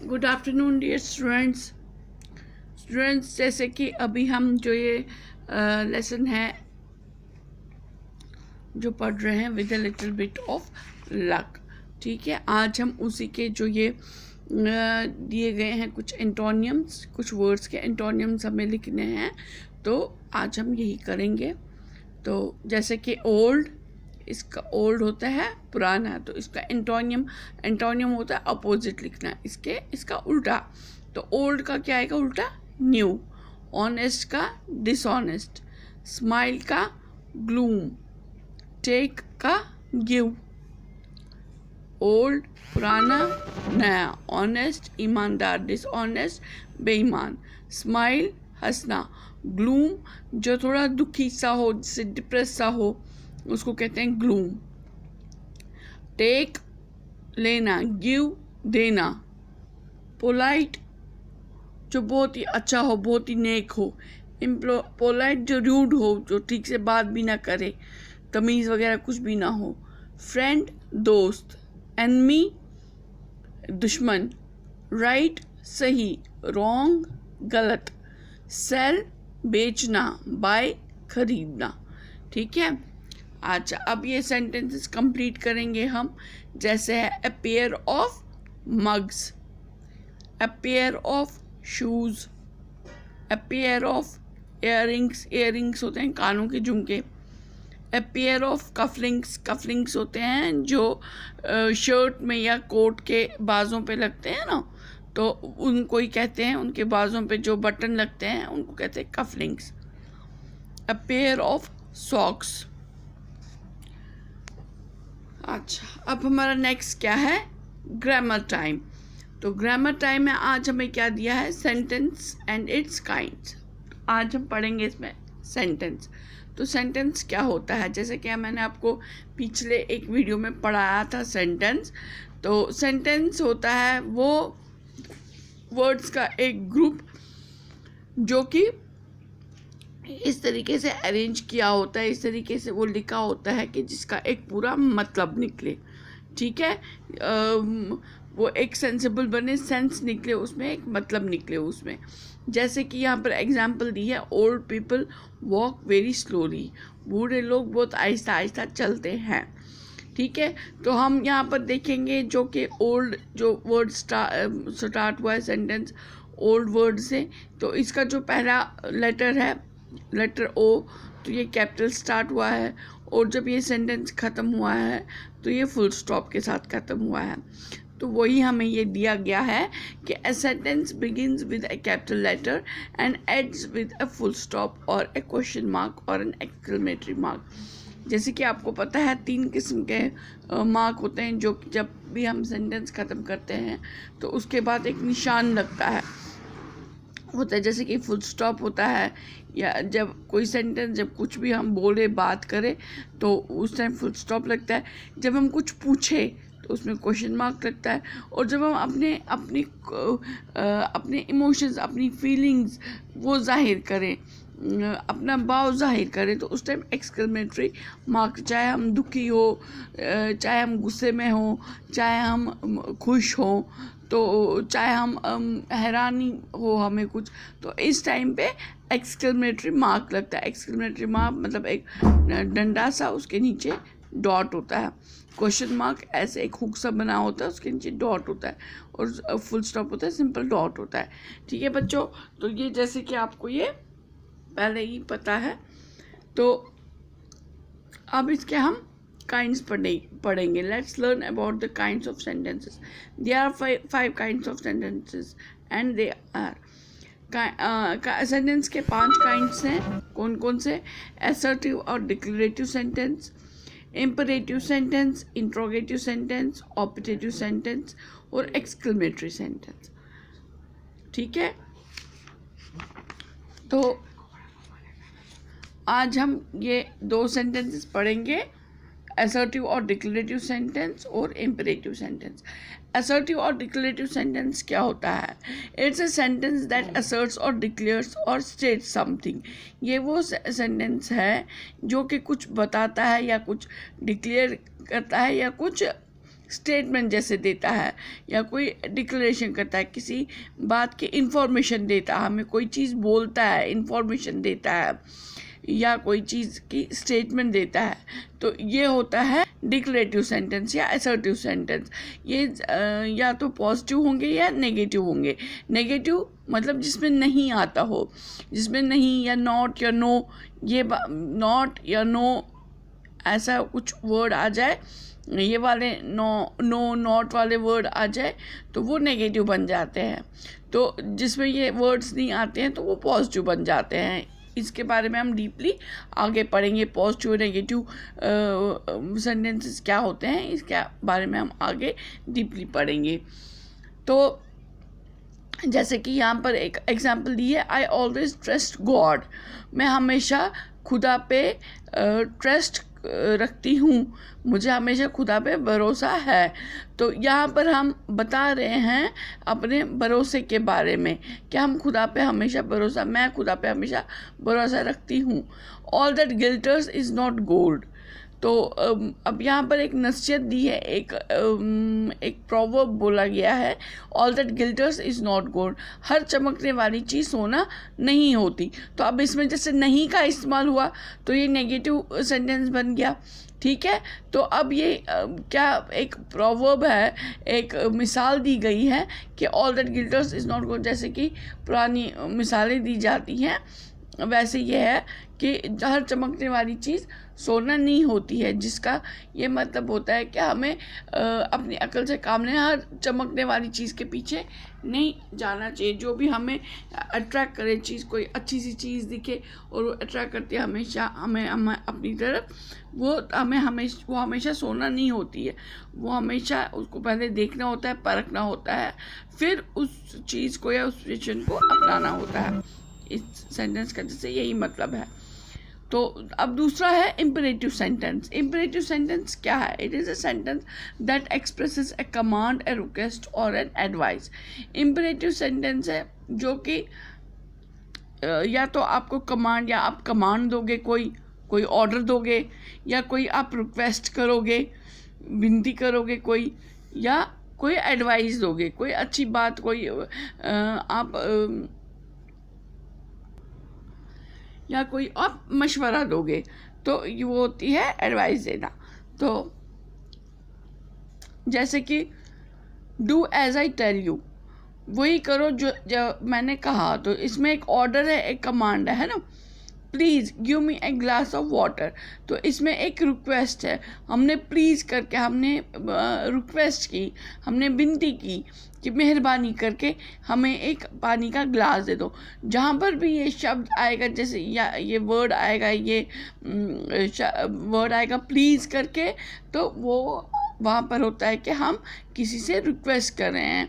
Good afternoon dear students, जैसे कि अभी हम जो ये लेसन है जो पढ़ रहे हैं with a little bit of luck. ठीक है, आज हम उसी के जो ये दिए गए हैं कुछ एंटोनियम्स, कुछ वर्ड्स के एंटोनियम्स हमें लिखने हैं, तो आज हम यही करेंगे। तो जैसे कि ओल्ड, इसका ओल्ड होता है पुराना, तो इसका एंटोनियम होता है अपोजिट लिखना, इसका उल्टा। तो ओल्ड का क्या आएगा उल्टा? न्यू। ऑनेस्ट का डिसऑनेस्ट, स्माइल का ग्लूम, टेक का गिव। ओल्ड पुराना, नया, ऑनेस्ट ईमानदार, डिसऑनेस्ट बेईमान, स्माइल हंसना, ग्लूम जो थोड़ा दुखी सा हो, जिससे डिप्रेस सा हो, उसको कहते हैं ग्लूम। टेक लेना, गिव देना, पोलाइट जो बहुत ही अच्छा हो, बहुत ही नेक हो, पोलाइट जो रूड हो, जो ठीक से बात भी ना करे, तमीज़ वगैरह कुछ भी ना हो। फ्रेंड दोस्त, एनमी दुश्मन, राइट सही, रॉन्ग गलत, सेल बेचना, बाय खरीदना। ठीक है, अच्छा अब ये सेंटेंसेस कंप्लीट करेंगे हम। जैसे है a pair of mugs, a pair of shoes, a pair of earrings, earrings होते हैं कानों के झुमके। A pair of cufflinks, cufflinks होते हैं जो शर्ट में या कोट के बाजों पे लगते हैं ना, तो उनको ही कहते हैं, उनके बाजों पे जो बटन लगते हैं उनको कहते हैं cufflinks. A pair of socks. अच्छा, अब हमारा नेक्स्ट क्या है? Grammar time. तो ग्रामर टाइम में आज हमें क्या दिया है? Sentence and it's kinds. आज हम पढ़ेंगे इसमें सेंटेंस। तो सेंटेंस क्या होता है? जैसे कि मैंने आपको पिछले एक वीडियो में पढ़ाया था सेंटेंस। तो सेंटेंस होता है वो वर्ड्स का एक ग्रुप जो कि इस तरीके से अरेंज किया होता है, इस तरीके से वो लिखा होता है कि जिसका एक पूरा मतलब निकले। ठीक है, वो एक सेंसिबल बने, सेंस निकले उसमें, एक मतलब निकले उसमें। जैसे कि यहाँ पर एग्जांपल दी है, old people walk very slowly, बूढ़े लोग बहुत आहिस्ता आहिस्ता चलते हैं। ठीक है, तो हम यहाँ पर देखेंगे जो कि ओल्ड जो वर्ड स्टार्ट हुआ है सेंटेंस ओल्ड वर्ड से, तो इसका जो पहला लेटर है, लेटर ओ, तो ये कैपिटल स्टार्ट हुआ है, और जब ये सेंटेंस ख़त्म हुआ है तो ये फुल स्टॉप के साथ ख़त्म हुआ है। तो वही हमें ये दिया गया है कि a sentence begins with a capital letter and ends with a full stop और अ क्वेश्चन मार्क और एन एक्सक्लेमेटरी मार्क। जैसे कि आपको पता है 3 किस्म के मार्क होते हैं, जो जब भी हम सेंटेंस ख़त्म करते हैं तो उसके बाद एक निशान लगता है, होता है जैसे कि फुल स्टॉप होता है, या जब कोई सेंटेंस, जब कुछ भी हम बोले बात करें तो उस टाइम फुल स्टॉप लगता है। जब हम कुछ पूछे तो उसमें क्वेश्चन मार्क लगता है, और जब हम अपने इमोशंस, अपनी फीलिंग्स वो जाहिर करें, अपना भाव जाहिर करें, तो उस टाइम एक्सक्लेमेटरी मार्क, चाहे हम दुखी हो, चाहे हम गुस्से में हो, चाहे हम खुश हो, तो चाहे हम हैरानी हो हमें कुछ, तो इस टाइम पे एक्सक्लेमेटरी मार्क लगता है। एक्सक्लेमेटरी मार्क मतलब एक डंडा सा, उसके नीचे डॉट होता है। क्वेश्चन मार्क ऐसे एक हुक सा बना होता है, उसके नीचे डॉट होता है, और फुल स्टॉप होता है, सिंपल डॉट होता है। ठीक है बच्चों, तो ये जैसे कि आपको ये पहले ही पता है, तो अब इसके हम काइंड्स पढ़ेंगे। Let's learn about the kinds of sentences. There are 5 kinds of sentences and they are, sentence के 5 काइंड्स हैं। कौन कौन से? असर्टिव और declarative sentence, imperative sentence, interrogative sentence, operative sentence और एक्सक्लेमेटरी सेंटेंस। ठीक है, तो आज हम ये 2 सेंटेंसेस पढ़ेंगे, असर्टिव और डिक्लेरेटिव सेंटेंस और इम्परेटिव सेंटेंस। असर्टिव और डिक्लेरेटिव सेंटेंस क्या होता है? It's a sentence that assets और डिक्लेयर्स और स्टेट्स समथिंग। ये वो सेंटेंस है जो कि कुछ बताता है या कुछ डिक्लेयर करता है या कुछ स्टेटमेंट जैसे देता है या कोई डिक्लेरेशन करता है, किसी बात की इंफॉर्मेशन देता है, हमें कोई चीज़ बोलता है, इंफॉर्मेशन देता है या कोई चीज़ की स्टेटमेंट देता है, तो ये होता है डिक्लेरेटिव सेंटेंस या असर्टिव सेंटेंस। ये या तो पॉजिटिव होंगे या नेगेटिव होंगे। नेगेटिव मतलब जिसमें नहीं आता हो, जिसमें नहीं या नॉट या नो, ये नॉट या नो ऐसा कुछ वर्ड आ जाए, ये वाले नो नॉट वाले वर्ड आ जाए तो वो नेगेटिव बन जाते हैं। तो जिसमें ये वर्ड्स नहीं आते हैं तो वो पॉजिटिव बन जाते हैं। इसके बारे में हम डीपली आगे पढ़ेंगे, पॉजिटिव नेगेटिव सेंटेंसेस क्या होते हैं इसके बारे में हम आगे डीपली पढ़ेंगे। तो जैसे कि यहाँ पर एक एग्जांपल दी है, आई ऑलवेज ट्रस्ट गॉड, मैं हमेशा खुदा पे ट्रस्ट रखती हूँ, मुझे हमेशा खुदा पे भरोसा है। तो यहाँ पर हम बता रहे हैं अपने भरोसे के बारे में कि हम खुदा पे हमेशा भरोसा, मैं खुदा पे हमेशा भरोसा रखती हूँ। All that glitters is not gold. तो अब यहाँ पर एक नसीहत दी है, एक प्रोवर्ब बोला गया है, all that glitters is not gold, हर चमकने वाली चीज़ सोना नहीं होती। तो अब इसमें जैसे नहीं का इस्तेमाल हुआ तो ये नेगेटिव सेंटेंस बन गया, ठीक है। तो अब ये क्या एक प्रोवर्ब है, एक मिसाल दी गई है कि all that glitters is not gold, जैसे कि पुरानी मिसालें दी जाती हैं वैसे ये है कि हर चमकने वाली चीज़ सोना नहीं होती है, जिसका ये मतलब होता है कि हमें अपनी अकल से काम लेना, हर चमकने वाली चीज़ के पीछे नहीं जाना चाहिए। जो भी हमें अट्रैक्ट करे चीज़, कोई अच्छी सी चीज़ दिखे और वो अट्रैक्ट करती है हमेशा हमें अपनी तरफ, वो हमेशा सोना नहीं होती है। वो हमेशा उसको पहले देखना होता है, परखना होता है, फिर उस चीज़ को या उस सिचुएशन को अपनाना होता है। इस सेंटेंस का जैसे यही मतलब है। तो अब दूसरा है इम्परेटिव सेंटेंस। इम्परेटिव सेंटेंस क्या है? It is a sentence that expresses a command, a request और एन एडवाइस। इम्परेटिव सेंटेंस है जो कि या तो आपको कमांड, या आप कमांड दोगे, कोई ऑर्डर दोगे, या कोई आप रिक्वेस्ट करोगे, विनती करोगे कोई, या कोई एडवाइस दोगे, कोई अच्छी बात, कोई आप या कोई आप मशवरा दोगे, तो ये वो होती है एडवाइस देना। तो जैसे कि do as I tell you, वही करो जो मैंने कहा। तो इसमें एक ऑर्डर है, एक कमांड है ना, please give me a glass of water. तो इसमें एक रिक्वेस्ट है, हमने प्लीज़ करके हमने रिक्वेस्ट की, हमने विनती की कि मेहरबानी करके हमें एक पानी का ग्लास दे दो। जहाँ पर भी ये शब्द आएगा, जैसे या ये वर्ड आएगा, ये वर्ड आएगा प्लीज़ करके, तो वो वहाँ पर होता है कि हम किसी से रिक्वेस्ट कर रहे हैं,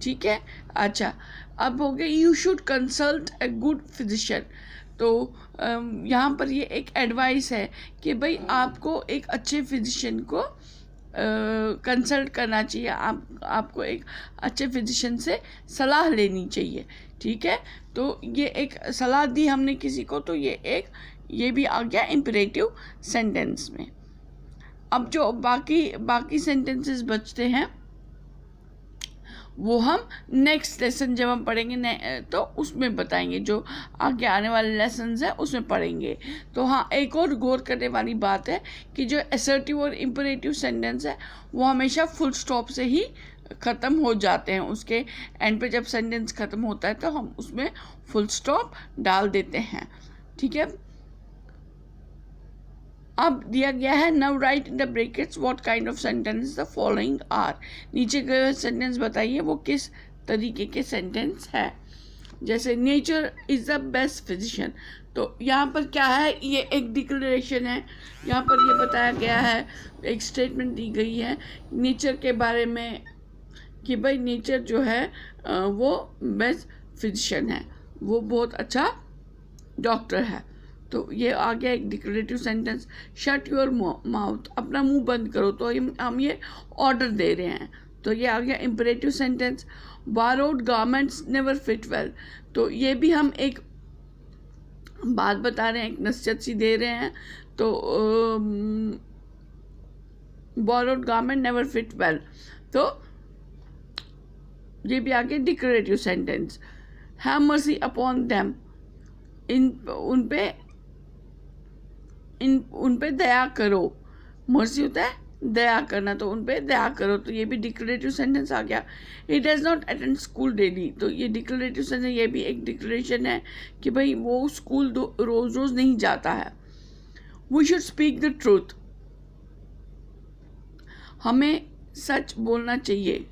ठीक है। अच्छा, अब हो गया you should consult a good physician. तो यहाँ पर ये एक एडवाइस है कि भाई आपको एक अच्छे फिजिशियन को कंसल्ट करना चाहिए, आपको एक अच्छे फिजिशियन से सलाह लेनी चाहिए, ठीक है। तो ये एक सलाह दी हमने किसी को, तो ये भी आ गया इम्परेटिव सेंटेंस में। अब जो बाकी सेंटेंसेस बचते हैं वो हम नेक्स्ट लेसन जब हम पढ़ेंगे तो उसमें बताएंगे, जो आगे आने वाले लेसन्स हैं उसमें पढ़ेंगे। तो हाँ, एक और गौर करने वाली बात है कि जो असर्टिव और इम्परेटिव सेंटेंस है वो हमेशा फुल स्टॉप से ही ख़त्म हो जाते हैं। उसके एंड पे जब सेंटेंस ख़त्म होता है तो हम उसमें फुल स्टॉप डाल देते हैं, ठीक है। अब दिया गया है, now write in the brackets what kind of sentence the following are. नीचे के सेंटेंस बताइए वो किस तरीके के सेंटेंस है। जैसे nature is the best physician, तो यहाँ पर क्या है, ये एक डिक्लेरेशन है। यहाँ पर ये बताया गया है, एक स्टेटमेंट दी गई है नेचर के बारे में कि भाई नेचर जो है वो बेस्ट फिजिशियन है, वो बहुत अच्छा डॉक्टर है। तो ये आ गया एक declarative sentence. Shut your mouth, अपना मुंह बंद करो, तो हम ये ऑर्डर दे रहे हैं, तो ये आ गया imperative sentence. Borrowed garments never fit well, तो ये भी हम एक बात बता रहे हैं, एक नसीहत सी दे रहे हैं। तो borrowed garment never fit well. तो ये भी आगे declarative sentence. Have mercy upon them, उन पे दया करो. मर्सी होता है दया करना, तो उन पे दया करो, तो ये भी डिक्लेरेटिव सेंटेंस आ गया. He does not attend school daily, तो ये डिक्लेरेटिव सेंटेंस, ये भी एक डिक्लेरेशन है कि भाई वो स्कूल रोज रोज नहीं जाता है. We should speak the truth, हमें सच बोलना चाहिए.